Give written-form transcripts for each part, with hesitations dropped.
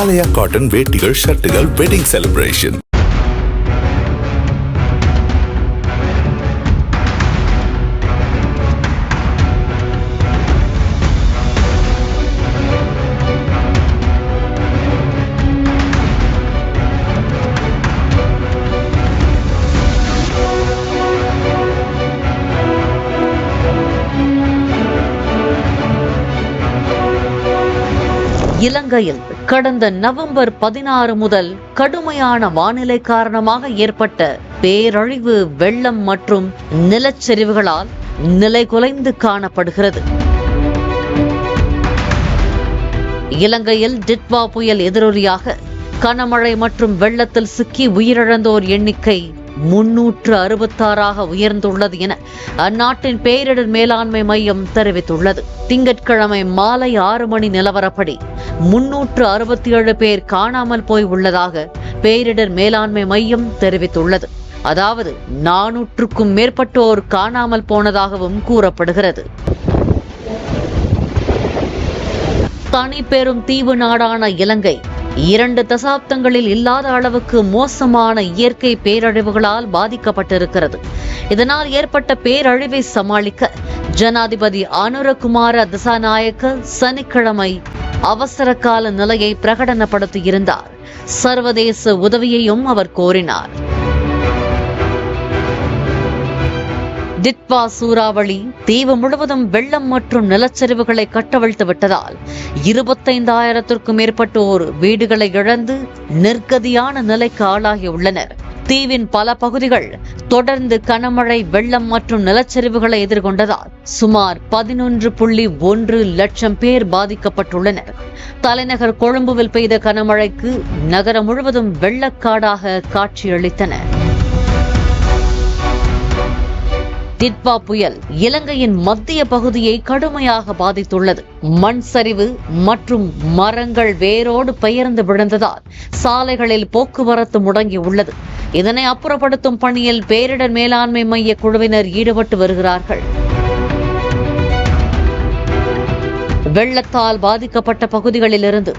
ஆலயா cotton வேட்டிகள், ஷர்ட்டுகள், wedding celebration. இலங்கையில் கடந்த நவம்பர் 16 முதல் கடுமையான வானிலை காரணமாக ஏற்பட்ட பேரழிவு, வெள்ளம் மற்றும் நிலச்சரிவுகளால் நிலைகுலைந்து காணப்படுகிறது. இலங்கையில் டிட்வா புயல் எதிரொலியாக கனமழை மற்றும் வெள்ளத்தில் சிக்கி உயிரிழந்தோர் எண்ணிக்கை 366 உயர்ந்துள்ளது என அந்நாட்டின் பேரிடர் மேலாண்மை மையம் தெரிவித்துள்ளது. திங்கட்கிழமை மாலை 6 மணி நிலவரப்படி 367 பேர் காணாமல் போய் உள்ளதாக பேரிடர் மேலாண்மை மையம் தெரிவித்துள்ளது. அதாவது 400க்கும் மேற்பட்டோர் காணாமல் போனதாகவும் கூறப்படுகிறது. தனி பெரும் தீவு நாடான இலங்கை 2 தசாப்தங்களில் இல்லாத அளவுக்கு மோசமான இயற்கை பேரழிவுகளால் பாதிக்கப்பட்டிருக்கிறது. இதனால் ஏற்பட்ட பேரழிவை சமாளிக்க ஜனாதிபதி அனுரகுமார திசாநாயக்க சனிக்கிழமை அவசர கால நிலையை பிரகடனப்படுத்தியிருந்தார். சர்வதேச உதவியையும் அவர் கோரினார். டிட்வா சூறாவளி தீவு முழுவதும் வெள்ளம் மற்றும் நிலச்சரிவுகளை கட்டவிழ்த்து விட்டதால் 25,000க்கும் மேற்பட்டோர் வீடுகளை இழந்து நிர்கதியான நிலைக்கு ஆளாகியுள்ளனர். தீவின் பல பகுதிகள் தொடர்ந்து கனமழை, வெள்ளம் மற்றும் நிலச்சரிவுகளை எதிர்கொண்டதால் சுமார் 11.1 லட்சம் பேர் பாதிக்கப்பட்டுள்ளனர். தலைநகர் கொழும்புவில் பெய்த கனமழைக்கு நகரம் முழுவதும் வெள்ளக்காடாக காட்சியளித்தன. டிட்வா புயல் இலங்கையின் மத்திய பகுதியை கடுமையாக பாதித்துள்ளது. மண் சரிவு மற்றும் மரங்கள் வேரோடு பெயர்ந்து விழுந்ததால் சாலைகளில் போக்குவரத்து முடங்கியுள்ளது. இதனை அப்புறப்படுத்தும் பணியில் பேரிடர் மேலாண்மை மைய குழுவினர் ஈடுபட்டு வருகிறார்கள். வெள்ளத்தால் பாதிக்கப்பட்ட பகுதிகளிலிருந்து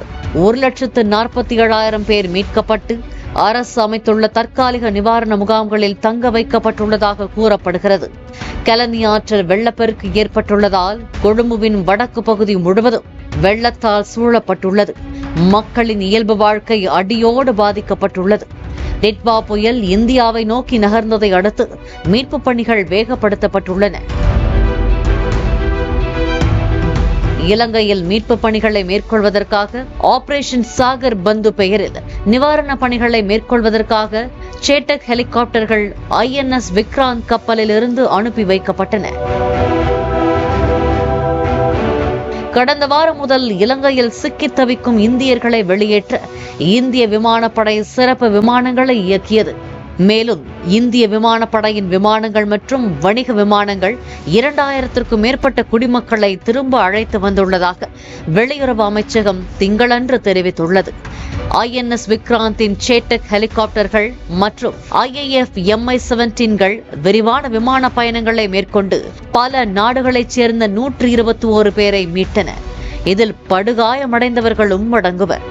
1,47,000 பேர் மீட்கப்பட்டு அரசு அமைத்துள்ள தற்காலிக நிவாரண முகாம்களில் தங்க வைக்கப்பட்டுள்ளதாக கூறப்படுகிறது. கெலனி ஆற்றில் வெள்ளப்பெருக்கு ஏற்பட்டுள்ளதால் கொழும்புவின் வடக்கு பகுதி முழுவதும் வெள்ளத்தால் சூழப்பட்டுள்ளது. மக்களின் இயல்பு வாழ்க்கை அடியோடு பாதிக்கப்பட்டுள்ளது. டிட்வா புயல் இந்தியாவை நோக்கி நகர்ந்ததை அடுத்து மீட்பு பணிகள் வேகப்படுத்தப்பட்டுள்ளன. இலங்கையில் மீட்பு பணிகளை மேற்கொள்வதற்காக ஆபரேஷன் சாகர் பந்து பெயரில் நிவாரண பணிகளை மேற்கொள்வதற்காக சேட்டக் ஹெலிகாப்டர்கள் INS விக்ராந்த் கப்பலில் இருந்து அனுப்பி வைக்கப்பட்டன. கடந்த வாரம் முதல் இலங்கையில் சிக்கித் தவிக்கும் இந்தியர்களை வெளியேற்ற இந்திய விமானப்படை சிறப்பு விமானங்களை இயக்கியது. மேலும் இந்திய விமானப்படையின் விமானங்கள் மற்றும் வணிக விமானங்கள் 2000க்கும் மேற்பட்ட குடிமக்களை திரும்ப அழைத்து வந்துள்ளதாக வெளியுறவு அமைச்சகம் திங்களன்று தெரிவித்துள்ளது. INS விக்ராந்தின் சேட்டக் ஹெலிகாப்டர்கள் மற்றும் IAF Mi-17கள் விரிவான விமான பயணங்களை மேற்கொண்டு பல நாடுகளைச் சேர்ந்த 121 பேரை மீட்டன. இதில் படுகாயமடைந்தவர்களும் அடங்குவர்.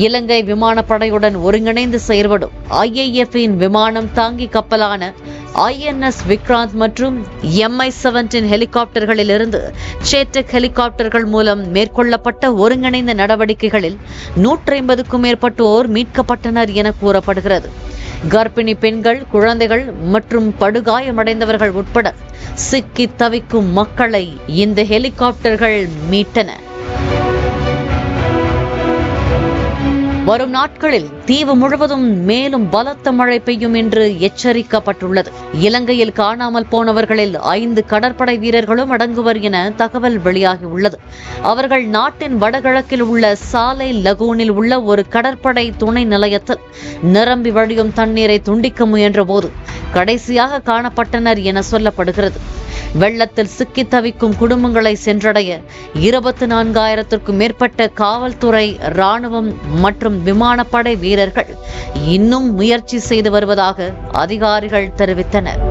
இலங்கை விமானப்படையுடன் ஒருங்கிணைந்து செயல்படும் IAF-இன் விமானம் தாங்கி கப்பலான INS விக்ராந்த் மற்றும் Mi-17 ஹெலிகாப்டர்களிலிருந்து சேட்டக் ஹெலிகாப்டர்கள் மூலம் மேற்கொள்ளப்பட்ட ஒருங்கிணைந்த நடவடிக்கைகளில் 150க்கும் மேற்பட்டோர் மீட்கப்பட்டனர் என கூறப்படுகிறது. கர்ப்பிணி பெண்கள், குழந்தைகள் மற்றும் படுகாயமடைந்தவர்கள் உட்பட சிக்கி தவிக்கும் மக்களை இந்த ஹெலிகாப்டர்கள் மீட்டன. வரும் நாட்களில் தீவு முழுவதும் மேலும் பலத்த மழை பெய்யும் என்று எச்சரிக்கப்பட்டுள்ளது. இலங்கையில் காணாமல் போனவர்களில் 5 கடற்படை வீரர்களும் அடங்குவர் என தகவல் வெளியாகியுள்ளது. அவர்கள் நாட்டின் வடகிழக்கில் உள்ள சாலை லகூனில் உள்ள ஒரு கடற்படை துணை நிலையத்தில் நிரம்பி வழியும் தண்ணீரை துண்டிக்க முயன்ற போது கடைசியாக காணப்பட்டனர் என சொல்லப்படுகிறது. வெள்ளத்தில் சிக்கி தவிக்கும் குடும்பங்களை சென்றடைய 24,000க்கும் மேற்பட்ட காவல்துறை, ராணுவம் மற்றும் விமானப்படை வீரர்கள் இன்னும் முயற்சி செய்து வருவதாக அதிகாரிகள் தெரிவித்தனர்.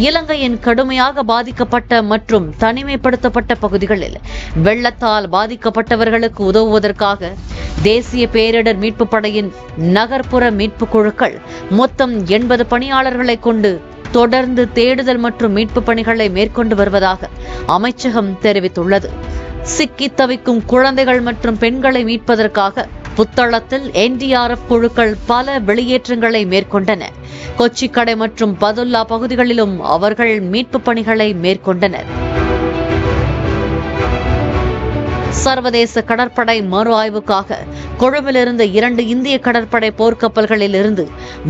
இலங்கையின் கடுமையாக பாதிக்கப்பட்ட மற்றும் தனிமைப்படுத்தப்பட்ட பகுதிகளில் வெள்ளத்தால் பாதிக்கப்பட்டவர்களுக்கு உதவுவதற்காக தேசிய பேரிடர் மீட்பு படையின் நகர்ப்புற மீட்பு குழுக்கள் மொத்தம் 80 பணியாளர்களை கொண்டு தொடர்ந்து தேடுதல் மற்றும் மீட்பு பணிகளை மேற்கொண்டு வருவதாக அமைச்சகம் தெரிவித்துள்ளது. சிக்கி தவிக்கும் குழந்தைகள் மற்றும் பெண்களை மீட்பதற்காக புத்தளத்தில் NDRF குழுக்கள் பல வெளியேற்றங்களை மேற்கொண்டன. கொச்சிக்கடை மற்றும் பதுல்லா பகுதிகளிலும் அவர்கள் மீட்பு பணிகளை மேற்கொண்டனர். சர்வதேச கடற்படை மறு ஆய்வுக்காக கொழும்பிலிருந்து 2 இந்திய கடற்படை போர்க்கப்பல்களில் இருந்து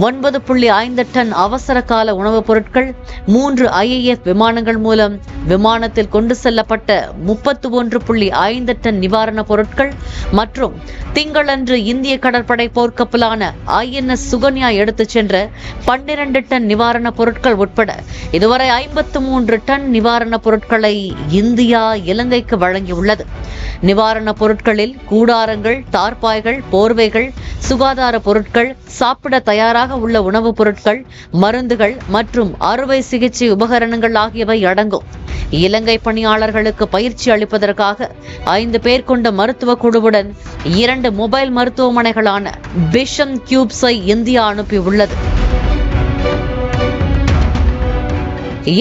9.5 டன் அவசர கால உணவுப் பொருட்கள், 3 IAF விமானங்கள் மூலம் விமானத்தில் கொண்டு செல்லப்பட்ட 31.5 டன் நிவாரணப் பொருட்கள் மற்றும் திங்களன்று இந்திய கடற்படை போர்க்கப்பலான INS சுகன்யா எடுத்துச் சென்ற 12 டன் நிவாரணப் பொருட்கள் உட்பட இதுவரை 53 டன் நிவாரணப் பொருட்களை இந்தியா இலங்கைக்கு வழங்கியுள்ளது. நிவாரணப் பொருட்களில் கூடாரங்கள், தார்பாய்கள், போர்வைகள், சுகாதார பொருட்கள், சாப்பிட தயாராக உள்ள உணவுப் பொருட்கள், மருந்துகள் மற்றும் அறுவை சிகிச்சை உபகரணங்கள் ஆகியவை அடங்கும். இலங்கை பணியாளர்களுக்கு பயிற்சி அளிப்பதற்காக 5 பேர் கொண்ட மருத்துவ குழுவுடன் 2 மொபைல் மருத்துவமனைகளான பிஷம் கியூப்ஸை இந்தியா அனுப்பியுள்ளது.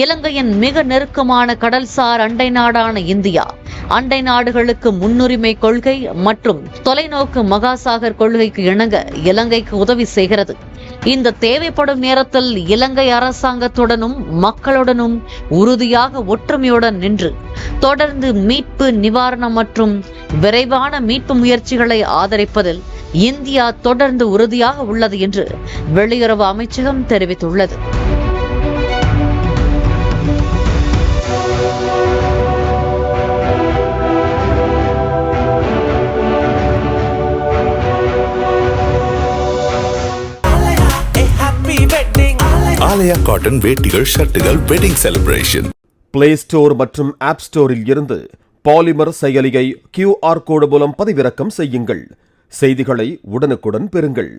இலங்கையின் மிக நெருக்கமான கடல்சார் அண்டை நாடான இந்தியா அண்டை நாடுகளுக்கு முன்னுரிமை கொள்கை மற்றும் தொலைநோக்கு மகாசாகர் கொள்கைக்கு இணங்க இலங்கைக்கு உதவி செய்கிறது. இந்த தேவைப்படும் நேரத்தில் இலங்கை அரசாங்கத்துடனும் மக்களுடனும் உறுதியாக ஒற்றுமையுடன் நின்று தொடர்ந்து மீட்பு, நிவாரணம் மற்றும் விரைவான மீட்பு முயற்சிகளை ஆதரிப்பதில் இந்தியா தொடர்ந்து உறுதியாக உள்ளது என்று வெளியுறவு அமைச்சகம் தெரிவித்துள்ளது. ஆலயா காட்டன் வேட்டிகள், ஷர்ட்டுகள், வெட்டிங் செலிப்ரேஷன். பிளே ஸ்டோர் மற்றும் ஆப் ஸ்டோரில் இருந்து பாலிமர் செயலியை QR கோடு மூலம் பதிவிறக்கம் செய்யுங்கள். செய்திகளை உடனுக்குடன் பெறுங்கள்.